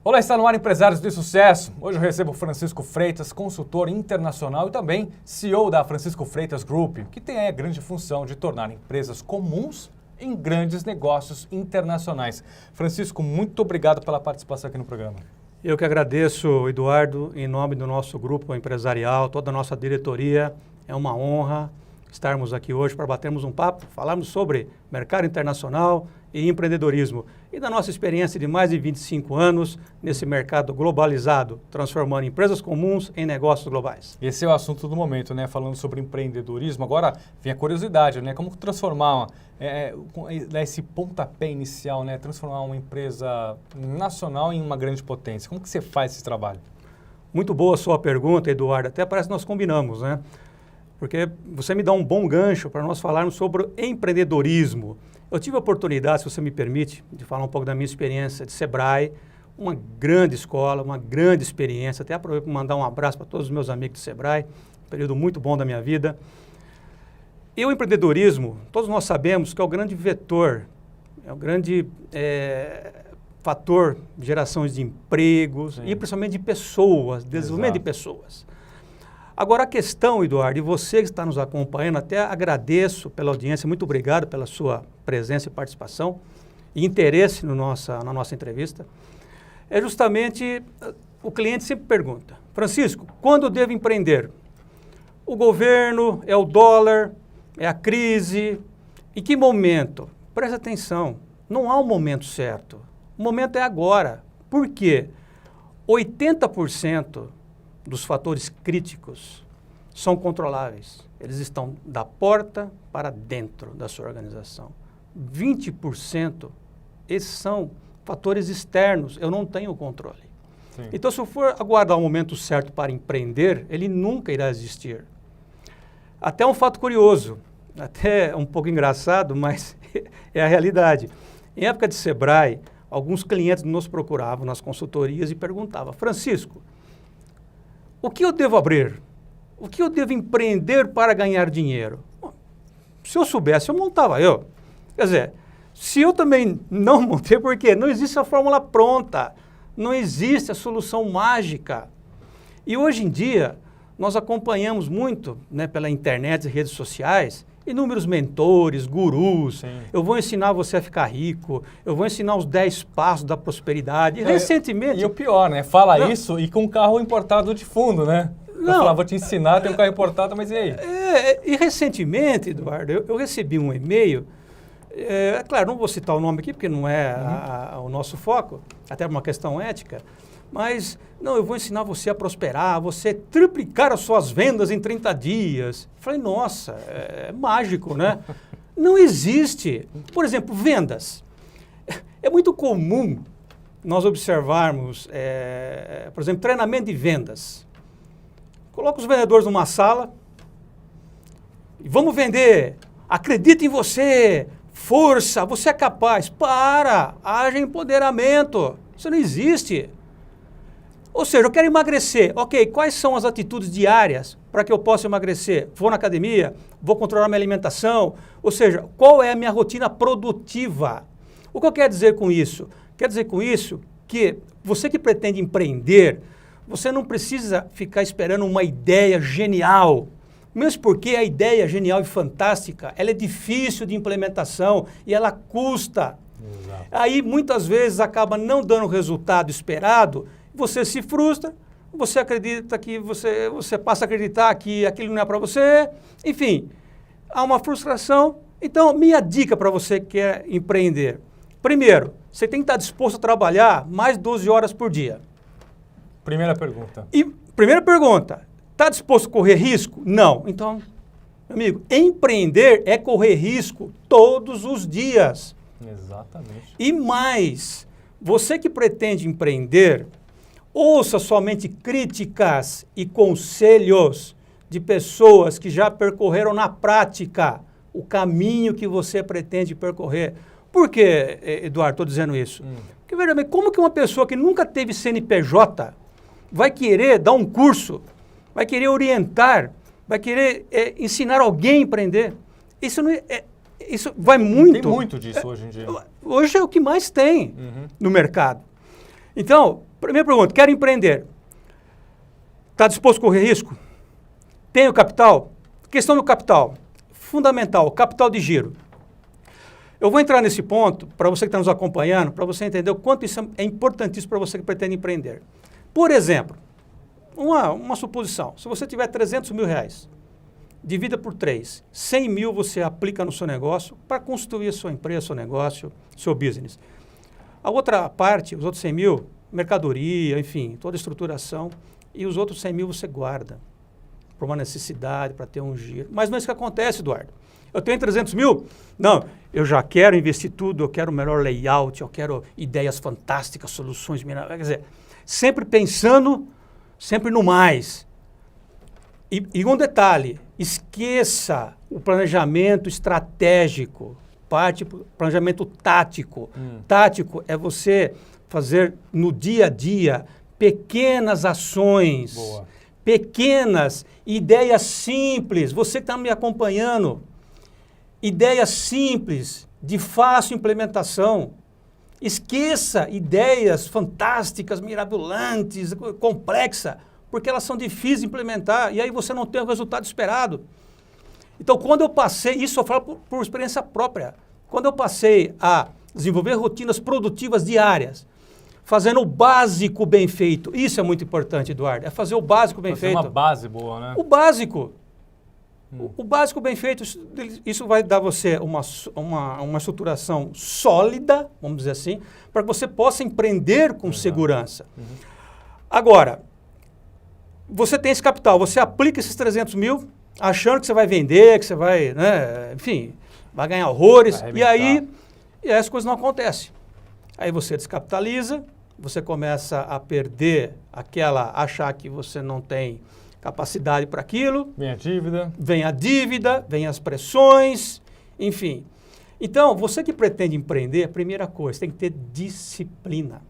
Olá, está no ar Empresários de Sucesso. Hoje eu recebo o Francisco Freitas, consultor internacional e também CEO da Francisco Freitas Group, que tem a grande função de tornar empresas comuns em grandes negócios internacionais. Francisco, muito obrigado pela participação aqui no programa. Eu que agradeço, Eduardo, em nome do nosso grupo empresarial, toda a nossa diretoria. É uma honra estarmos aqui hoje para batermos um papo, falarmos sobre mercado internacional e empreendedorismo e da nossa experiência de mais de 25 anos nesse mercado globalizado, transformando empresas comuns em negócios globais. Esse é o assunto do momento, né? Falando sobre empreendedorismo. Agora vem a curiosidade, né? Como transformar esse pontapé inicial, né? Transformar uma empresa nacional em uma grande potência. Como que você faz esse trabalho? Muito boa a sua pergunta, Eduardo. Até parece que nós combinamos, né? Porque você me dá um bom gancho para nós falarmos sobre empreendedorismo. Eu tive a oportunidade, se você me permite, de falar um pouco da minha experiência de Sebrae, uma grande escola, uma grande experiência. Até aproveito para mandar um abraço para todos os meus amigos de Sebrae, um período muito bom da minha vida. E o empreendedorismo, todos nós sabemos que é o grande vetor, é o grande fator de gerações de empregos. Sim. E principalmente de pessoas, desenvolvimento de pessoas. Agora a questão, Eduardo, e você que está nos acompanhando, até agradeço pela audiência, muito obrigado pela sua presença e participação e interesse na nossa entrevista, é justamente o cliente sempre pergunta, Francisco, quando eu devo empreender? O governo, é o dólar, é a crise, em que momento? Presta atenção, não há um momento certo, o momento é agora. Por quê? 80% dos fatores críticos são controláveis. Eles estão da porta para dentro da sua organização. 20%, esses são fatores externos, eu não tenho controle. Sim. Então, se eu for aguardar o momento certo para empreender, ele nunca irá existir. Até um fato curioso, até um pouco engraçado, mas é a realidade. Em época de Sebrae, alguns clientes nos procuravam nas consultorias e perguntavam, Francisco, o que eu devo abrir? O que eu devo empreender para ganhar dinheiro? Bom, se eu soubesse, eu montava eu. Quer dizer, se eu também não montei, por quê? Não existe a fórmula pronta, não existe a solução mágica. E hoje em dia, nós acompanhamos muito, né, pela internet e redes sociais, inúmeros mentores, gurus. Sim. Eu vou ensinar você a ficar rico, eu vou ensinar os 10 passos da prosperidade. E recentemente... E o pior, né? Fala isso e com um carro importado de fundo, né? Não. Falar, vou te ensinar, tem um carro importado, mas e aí? E recentemente, Eduardo, eu recebi um e-mail, claro, não vou citar o nome aqui, porque não é o nosso foco, até por uma questão ética, mas, não, eu vou ensinar você a prosperar, você triplicar as suas vendas em 30 dias. Falei, nossa, é mágico, né? Não existe. Por exemplo, vendas. É muito comum nós observarmos, por exemplo, treinamento de vendas. Coloca os vendedores numa sala e vamos vender. Acredita em você, força, você é capaz. Haja empoderamento. Isso não existe. Ou seja, eu quero emagrecer. Ok, quais são as atitudes diárias para que eu possa emagrecer? Vou na academia? Vou controlar minha alimentação? Ou seja, qual é a minha rotina produtiva? O que eu quero dizer com isso? Quero dizer com isso que você que pretende empreender, você não precisa ficar esperando uma ideia genial. Mesmo porque a ideia genial e fantástica, ela é difícil de implementação e ela custa. Exato. Aí, muitas vezes, acaba não dando o resultado esperado. Você se frustra, você acredita que você passa a acreditar que aquilo não é para você, enfim, há uma frustração. Então, minha dica para você que quer empreender, primeiro, você tem que estar disposto a trabalhar mais 12 horas por dia. Primeira pergunta. E primeira pergunta, está disposto a correr risco? Não. Então, meu amigo, empreender é correr risco todos os dias. Exatamente. E mais, você que pretende empreender, ouça somente críticas e conselhos de pessoas que já percorreram na prática o caminho que você pretende percorrer. Por que, Eduardo, estou dizendo isso? Porque, veja bem, como que uma pessoa que nunca teve CNPJ vai querer dar um curso, vai querer orientar, vai querer ensinar alguém a empreender? Isso não isso vai muito... Tem muito disso hoje em dia. Hoje é o que mais tem no mercado. Então, Primeira pergunta, quero empreender. Está disposto a correr risco? Tenho capital? Questão do capital. Fundamental, capital de giro. Eu vou entrar nesse ponto, para você que está nos acompanhando, para você entender o quanto isso é importantíssimo para você que pretende empreender. Por exemplo, uma suposição, se você tiver 300 mil reais, divida por 3, 100 mil você aplica no seu negócio para construir a sua empresa, seu negócio, seu business. A outra parte, os outros 100 mil, mercadoria, enfim, toda a estruturação, e os outros 100 mil você guarda para uma necessidade, para ter um giro. Mas não é isso que acontece, Eduardo. Eu tenho 300 mil? Não, eu já quero investir tudo, eu quero o melhor layout, eu quero ideias fantásticas, soluções, quer dizer, sempre pensando, sempre no mais. E um detalhe, esqueça o planejamento estratégico, parte planejamento tático. Tático é você fazer no dia a dia pequenas ações, pequenas ideias simples. Você que está me acompanhando, ideias simples, de fácil implementação. Esqueça ideias fantásticas, mirabolantes, complexas, porque elas são difíceis de implementar e aí você não tem o resultado esperado. Então, quando eu passei, isso eu falo por experiência própria, quando eu passei a desenvolver rotinas produtivas diárias, fazendo o básico bem feito, isso é muito importante, Eduardo, é fazer o básico bem feito. Uma base boa, né? O básico. O básico bem feito, isso vai dar você uma estruturação sólida, vamos dizer assim, para que você possa empreender com segurança. Agora, você tem esse capital, você aplica esses 300 mil, achando que você vai vender, que você vai, né, enfim, vai ganhar horrores, e aí as coisas não acontecem. Aí você descapitaliza, você começa a perder achar que você não tem capacidade para aquilo. Vem a dívida. Vem a dívida, vem as pressões, enfim. Então, você que pretende empreender, a primeira coisa, tem que ter disciplina.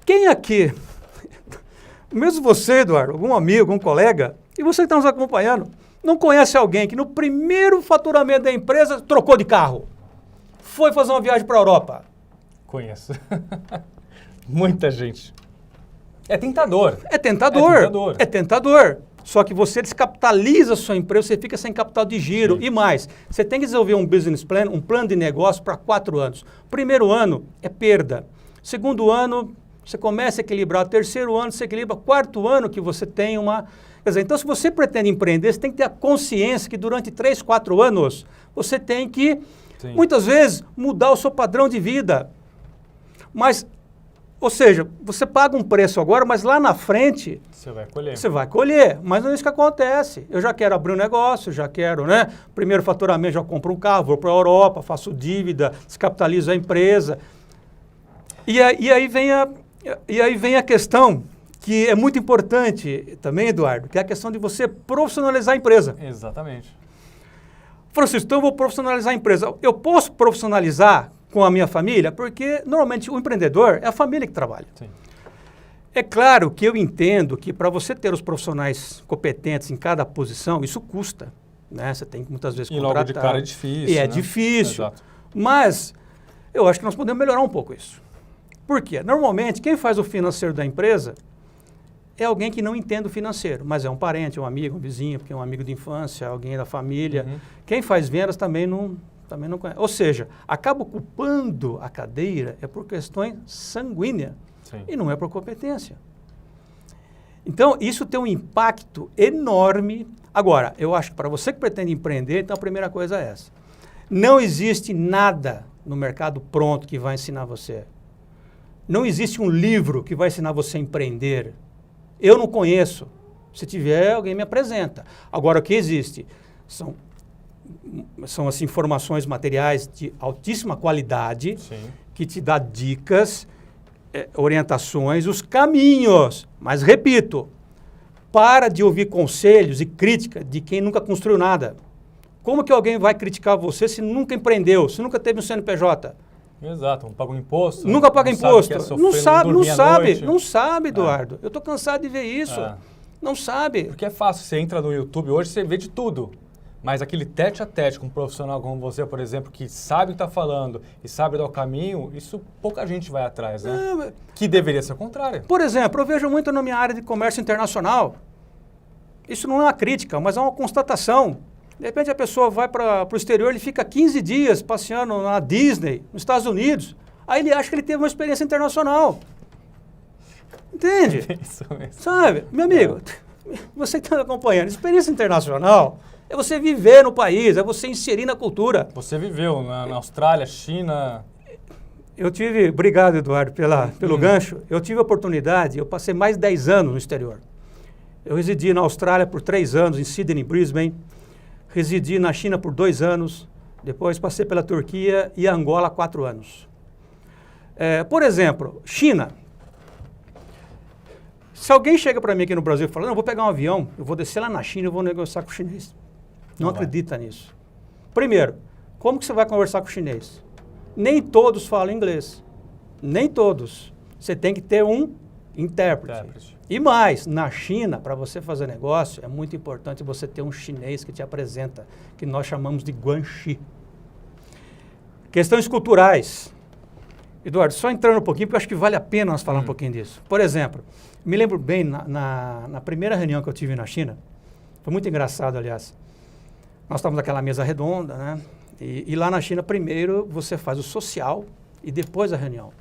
Quem aqui, mesmo você, Eduardo, algum amigo, algum colega, e você que está nos acompanhando, não conhece alguém que no primeiro faturamento da empresa trocou de carro, foi fazer uma viagem para a Europa? Conheço. Muita gente. É tentador. É tentador. É tentador. Só que você descapitaliza a sua empresa, você fica sem capital de giro. Sim. E mais, você tem que desenvolver um business plan, um plano de negócio para 4 anos. Primeiro ano é perda. Segundo ano, você começa a equilibrar. Terceiro ano, você equilibra. Quarto ano que você tem uma... Quer dizer, então se você pretende empreender, você tem que ter a consciência que durante 3, 4 anos, você tem que, muitas vezes, mudar o seu padrão de vida. Mas... Ou seja, você paga um preço agora, mas lá na frente... Você vai colher. Você vai colher, mas não é isso que acontece. Eu já quero abrir um negócio, já quero, né? Primeiro faturamento, já compro um carro, vou para a Europa, faço dívida, descapitalizo a empresa. E aí vem a questão que é muito importante também, Eduardo, que é a questão de você profissionalizar a empresa. Exatamente. Francisco, então eu vou profissionalizar a empresa. Eu posso profissionalizar com a minha família, porque normalmente o empreendedor é a família que trabalha. Sim. É claro que eu entendo que para você ter os profissionais competentes em cada posição, isso custa, né? Você tem que muitas vezes contratar. E logo de cara é difícil, E é difícil. Exato. Mas eu acho que nós podemos melhorar um pouco isso. Por quê? Normalmente quem faz o financeiro da empresa é alguém que não entende o financeiro, mas é um parente, um amigo, um vizinho, porque é um amigo de infância, alguém da família. Quem faz vendas também não conhece. Ou seja, acaba ocupando a cadeira é por questões sanguíneas. Sim. E não é por competência. Então, isso tem um impacto enorme. Agora, eu acho que para você que pretende empreender, então a primeira coisa é essa. Não existe nada no mercado pronto que vai ensinar você. Não existe um livro que vai ensinar você a empreender. Eu não conheço. Se tiver, alguém me apresenta. Agora, o que existe são assim, informações materiais de altíssima qualidade, que te dá dicas, orientações, os caminhos. Mas, repito, para de ouvir conselhos e crítica de quem nunca construiu nada. Como que alguém vai criticar você se nunca empreendeu, se nunca teve um CNPJ? Exato, não paga um imposto. Nunca paga imposto. Não sabe, É. Eduardo. Eu estou cansado de ver isso. Não sabe. Porque é fácil, você entra no YouTube hoje, você vê de tudo. Mas aquele tete-a-tete com um profissional como você, por exemplo, que sabe o que está falando e sabe dar o caminho, isso pouca gente vai atrás, né? Que deveria ser o contrário. Por exemplo, eu vejo muito na minha área de comércio internacional. Isso não é uma crítica, mas é uma constatação. De repente a pessoa vai para o exterior, ele fica 15 dias passeando na Disney, nos Estados Unidos. Aí ele acha que ele teve uma experiência internacional. Entende? Isso mesmo. Sabe? Meu amigo, você que está acompanhando, experiência internacional é você viver no país, é você inserir na cultura. Você viveu na Austrália, China... Eu tive, obrigado Eduardo pelo gancho, eu tive a oportunidade, eu passei mais de 10 anos no exterior. Eu residi na Austrália por 3 anos, em Sydney, Brisbane, residi na China por 2 anos, depois passei pela Turquia e Angola 4 anos. Por exemplo, China. Se alguém chega para mim aqui no Brasil e fala, não, eu vou pegar um avião, eu vou descer lá na China e vou negociar com o chinês. Não acredita nisso. Primeiro, como que você vai conversar com o chinês? Nem todos falam inglês. Nem todos. Você tem que ter um intérprete. E mais, na China, para você fazer negócio, é muito importante você ter um chinês que te apresenta, que nós chamamos de guanxi. Questões culturais. Eduardo, só entrando um pouquinho, porque eu acho que vale a pena nós falar um pouquinho disso. Por exemplo, me lembro bem, na primeira reunião que eu tive na China, foi muito engraçado, aliás. Nós estávamos naquela mesa redonda, né? E lá na China, primeiro você faz o social e depois a reunião.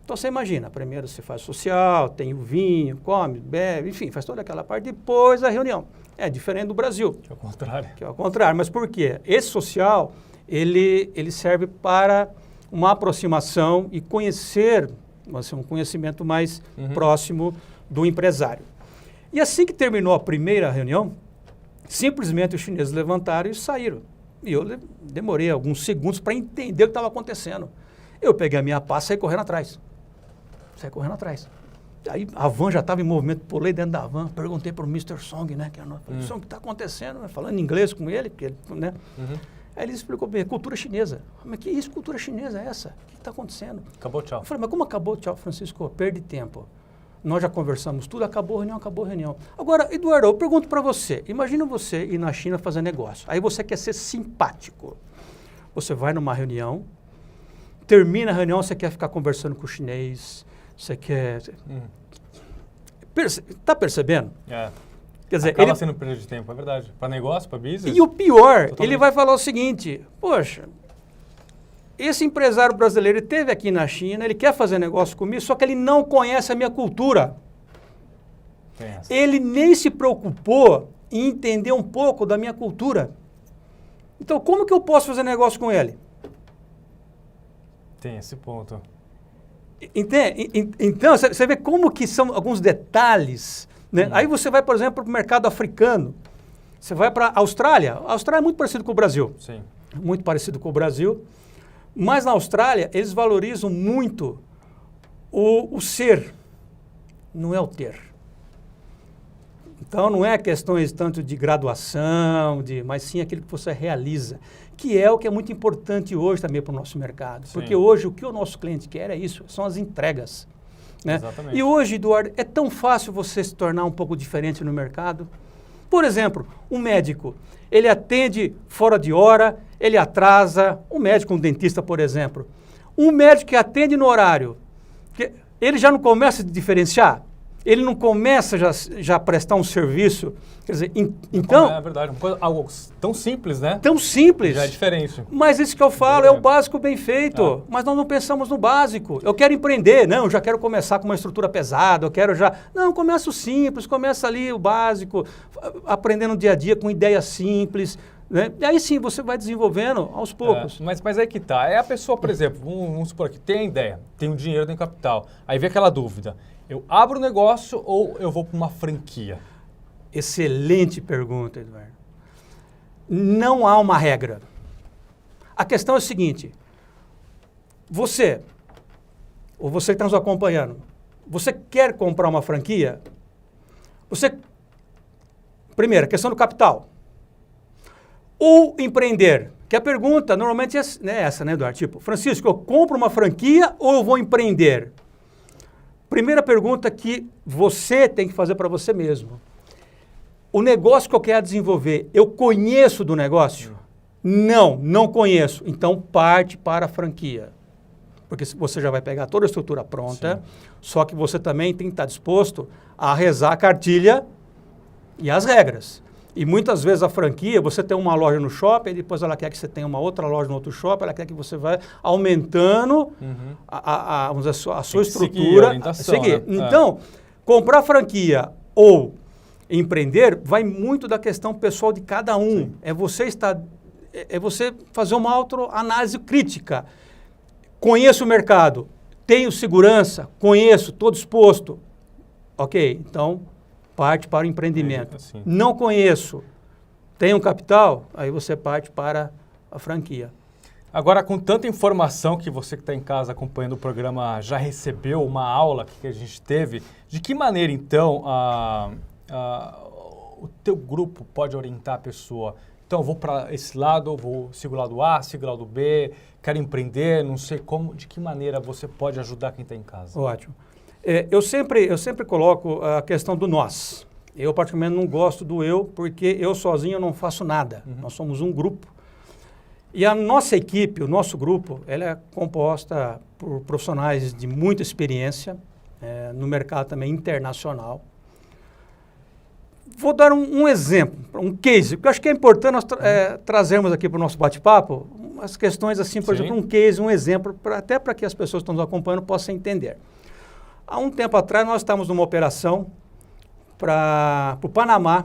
Então você imagina, primeiro você faz o social, tem o vinho, come, bebe, enfim, faz toda aquela parte, depois a reunião. É diferente do Brasil. Que é o contrário. Que é o contrário, mas por quê? Esse social, ele serve para uma aproximação e conhecer, um conhecimento mais próximo do empresário. E assim que terminou a primeira reunião, simplesmente os chineses levantaram e saíram. E eu demorei alguns segundos para entender o que estava acontecendo. Eu peguei a minha pá e saí correndo atrás. Aí a van já estava em movimento, pulei dentro da van, perguntei para o Mr. Song, né? Song, o que está acontecendo? Falando inglês com ele, porque, né? Aí ele explicou bem, cultura chinesa. Mas que isso, cultura chinesa é essa? O que está acontecendo? Acabou, tchau. Eu falei, mas como acabou, tchau, Francisco? Perde tempo. Nós já conversamos tudo, acabou a reunião. Agora, Eduardo, eu pergunto para você, imagina você ir na China fazer negócio, aí você quer ser simpático. Você vai numa reunião, termina a reunião, você quer ficar conversando com o chinês, você quer... Tá percebendo? Quer dizer, acaba sendo perda de tempo, é verdade. Para negócio, para business. E o pior, totalmente. Ele vai falar o seguinte, poxa, esse empresário brasileiro esteve aqui na China, ele quer fazer negócio comigo, só que ele não conhece a minha cultura. Ele nem se preocupou em entender um pouco da minha cultura. Então, como que eu posso fazer negócio com ele? Tem esse ponto. Entende? Então, você vê como que são alguns detalhes, né? Aí você vai, por exemplo, para o mercado africano. Você vai para a Austrália. A Austrália é muito parecido com o Brasil. Sim. Muito parecido com o Brasil. Mas na Austrália, eles valorizam muito o ser, não é o ter. Então, não é questões tanto de graduação, mas sim aquilo que você realiza, que é o que é muito importante hoje também para o nosso mercado. Sim. Porque hoje o que o nosso cliente quer é isso, são as entregas. Né? Exatamente. E hoje, Eduardo, é tão fácil você se tornar um pouco diferente no mercado. Por exemplo, um médico, ele atende fora de hora, ele atrasa, um médico, um dentista, por exemplo. Um médico que atende no horário, ele já não começa a diferenciar? Ele não começa já a prestar um serviço? Quer dizer, então... É verdade, algo tão simples, né? Tão simples. Já é diferente. Mas isso que eu falo é o básico bem feito. Mas nós não pensamos no básico. Eu quero empreender. Não, eu já quero começar com uma estrutura pesada, eu quero já... Não, começa o simples, começa ali o básico, aprendendo dia a dia com ideias simples, né? E aí sim, você vai desenvolvendo aos poucos. Mas aí que tá. É a pessoa, por exemplo, vamos supor aqui, tem a ideia, tem o dinheiro, tem capital. Aí vem aquela dúvida. Eu abro o negócio ou eu vou para uma franquia? Excelente pergunta, Eduardo. Não há uma regra. A questão é a seguinte. Você, ou você que está nos acompanhando, você quer comprar uma franquia? Primeiro, a questão do capital. Ou empreender? Que a pergunta normalmente é essa, né, Eduardo? Tipo, Francisco, eu compro uma franquia ou eu vou empreender? Primeira pergunta que você tem que fazer para você mesmo. o negócio que eu quero desenvolver, eu conheço do negócio? Não conheço. Então parte para a franquia. Porque você já vai pegar toda a estrutura pronta, só que você também tem que estar disposto a rezar a cartilha e as regras. E muitas vezes a franquia, você tem uma loja no shopping, depois ela quer que você tenha uma outra loja no outro shopping, ela quer que você vá aumentando vamos dizer, a sua estrutura. Seguir. Né? Então, comprar franquia ou empreender vai muito da questão pessoal de cada um. É você fazer uma autoanálise crítica. Conheço o mercado, tenho segurança, conheço, estou disposto. Ok, então parte para o empreendimento. Não conheço, tenho capital, aí você parte para a franquia. Agora, com tanta informação que você que está em casa acompanhando o programa já recebeu uma aula que a gente teve, de que maneira, então, o teu grupo pode orientar a pessoa? Então, eu vou para esse lado, sigo o lado A, sigo o lado B, quero empreender, não sei como, de que maneira você pode ajudar quem está em casa? Ótimo. Eu sempre coloco a questão do nós. Eu, particularmente, não gosto do eu, porque eu sozinho eu não faço nada. Nós somos um grupo. E a nossa equipe, o nosso grupo, ela é composta por profissionais de muita experiência, no mercado também internacional. Vou dar um exemplo, um case, porque eu acho que é importante nós trazermos aqui para o nosso bate-papo umas questões assim, por exemplo, um case, um exemplo, até para que as pessoas que estão nos acompanhando possam entender. Há um tempo atrás, nós estávamos numa operação para o Panamá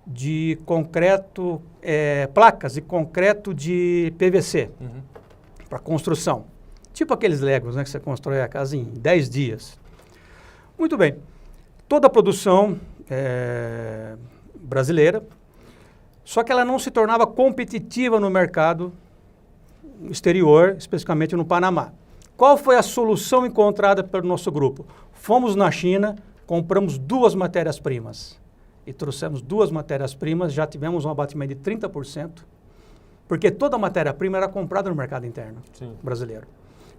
de concreto, placas de concreto de PVC para construção. Tipo aqueles Legos, né, que você constrói a casa em 10 dias. Muito bem. Toda a produção brasileira, só que ela não se tornava competitiva no mercado exterior, especificamente no Panamá. Qual foi a solução encontrada pelo nosso grupo? Fomos na China, compramos 2 matérias-primas e trouxemos 2 matérias-primas, já tivemos um abatimento de 30%, porque toda a matéria-prima era comprada no mercado interno brasileiro.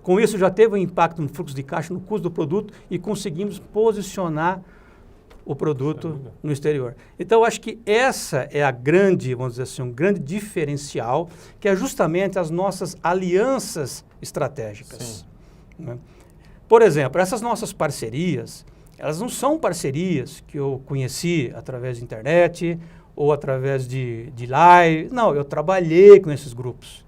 Com isso já teve um impacto no fluxo de caixa, no custo do produto e conseguimos posicionar o produto no exterior. Então, eu acho que essa é a grande, vamos dizer assim, um grande diferencial, que é justamente as nossas alianças estratégicas. Né? Por exemplo, essas nossas parcerias, elas não são parcerias que eu conheci através de internet ou através de live. Não, eu trabalhei com esses grupos.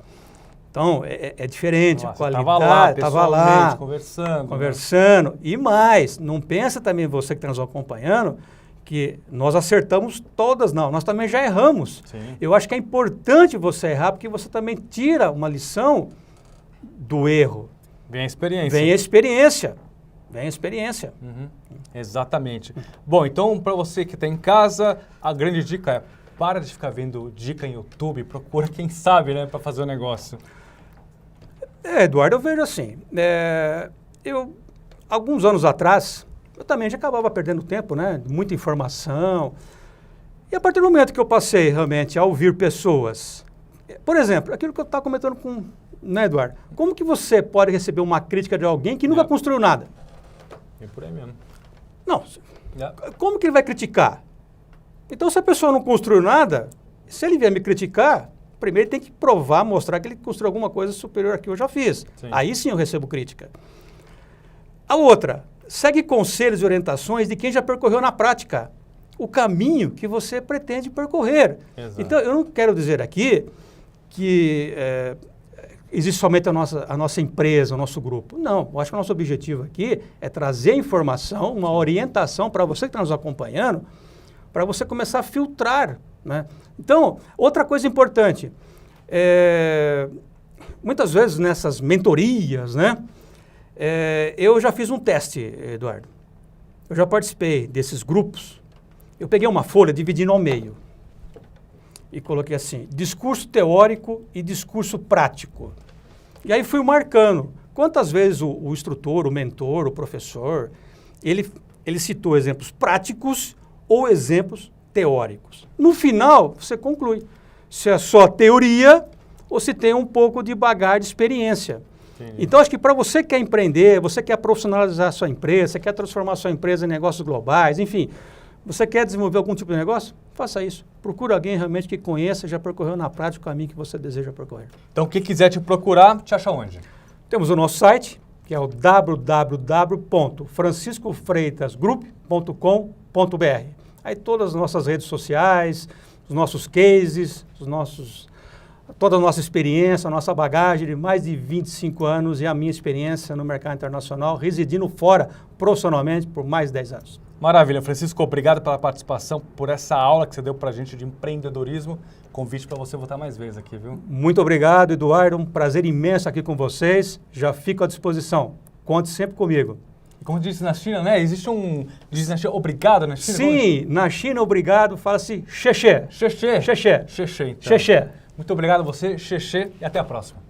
Então, é diferente, a qualidade, estava lá, conversando. E mais, não pensa também você que está nos acompanhando, que nós acertamos todas, não. Nós também já erramos. Eu acho que é importante você errar, porque você também tira uma lição do erro. Vem a experiência. Vem a experiência. Vem a experiência. Exatamente. Bom, então, para você que está em casa, a grande dica é, para de ficar vendo dica em YouTube, procura quem sabe, né, para fazer o negócio. Eduardo, eu vejo assim, alguns anos atrás, eu também já acabava perdendo tempo, né? Muita informação. E a partir do momento que eu passei realmente a ouvir pessoas, por exemplo, aquilo que eu estava comentando com, né, Eduardo? Como que você pode receber uma crítica de alguém que nunca construiu nada? É por aí mesmo. Não. Como que ele vai criticar? Então, se a pessoa não construiu nada, se ele vier me criticar, primeiro tem que provar, mostrar que ele construiu alguma coisa superior ao que eu já fiz. Aí sim eu recebo crítica. A outra, segue conselhos e orientações de quem já percorreu na prática o caminho que você pretende percorrer. Então, eu não quero dizer aqui que existe somente a nossa empresa, o nosso grupo. Não, eu acho que o nosso objetivo aqui é trazer informação, uma orientação para você que está nos acompanhando, para você começar a filtrar, né? Então, outra coisa importante, muitas vezes nessas mentorias, né, eu já fiz um teste, Eduardo. Eu já participei desses grupos. Eu peguei uma folha, dividi ao meio e coloquei assim, discurso teórico e discurso prático. E aí fui marcando quantas vezes o instrutor, o mentor, o professor, ele citou exemplos práticos ou exemplos teóricos. No final, você conclui se é só teoria ou se tem um pouco de bagagem de experiência. Então, acho que para você que quer empreender, você quer profissionalizar a sua empresa, você quer transformar a sua empresa em negócios globais, enfim, você quer desenvolver algum tipo de negócio? faça isso. Procure alguém realmente que conheça, já percorreu na prática o caminho que você deseja percorrer. Então, quem quiser te procurar, te acha onde? Temos o nosso site, que é o www.franciscofreitasgroup.com.br. Aí todas as nossas redes sociais, os nossos cases, toda a nossa experiência, a nossa bagagem de mais de 25 anos e a minha experiência no mercado internacional, residindo fora profissionalmente por mais de 10 anos. Maravilha, Francisco, obrigado pela participação, por essa aula que você deu pra gente de empreendedorismo. Convite para você voltar mais vezes aqui, viu? Muito obrigado, Eduardo. Um prazer imenso aqui com vocês. Já fico à disposição. Conte sempre comigo. Como disse na China, né? Existe diz na China, obrigado na China? Sim, na China, obrigado, fala-se xexé. Xexé. Xexé. Xexé, então. Xexé. Muito obrigado a você, Xexé, e até a próxima.